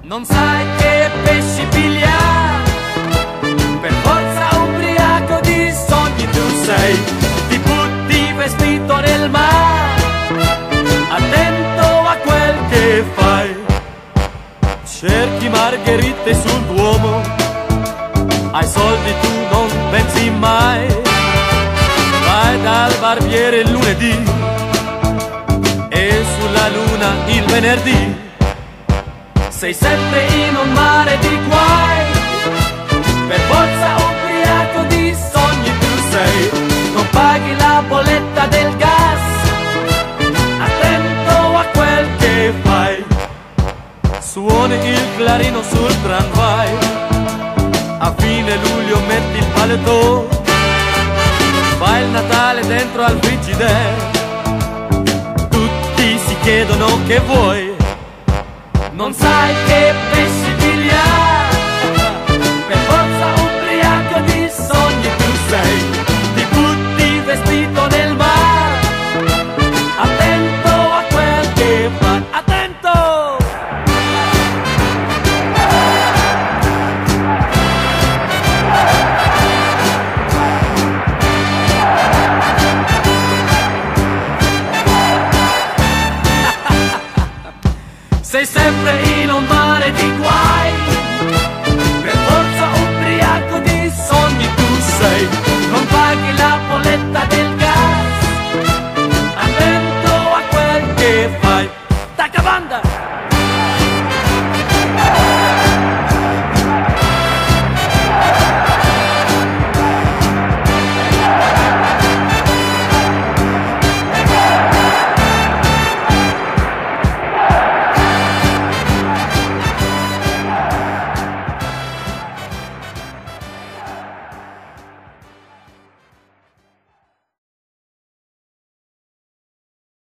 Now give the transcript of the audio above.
Non sai che pesci pigliare, per forza ubriaco di sogni tu sei. Ti butti vestito nel mare, attento a quel che fai. Cerchi margherite sul Duomo, ai soldi tu non pensi mai. Vai dal barbiere il lunedì e sulla luna il venerdì. Sei sempre in un mare di guai, per forza ubriaco di sogni tu sei. Non paghi la bolletta del gas, attento a quel che fai. Suoni il clarino sul tramvai, a fine luglio metti il paletto. Fai il Natale dentro al Frigidaire, tutti si chiedono che vuoi. Non sai che pesci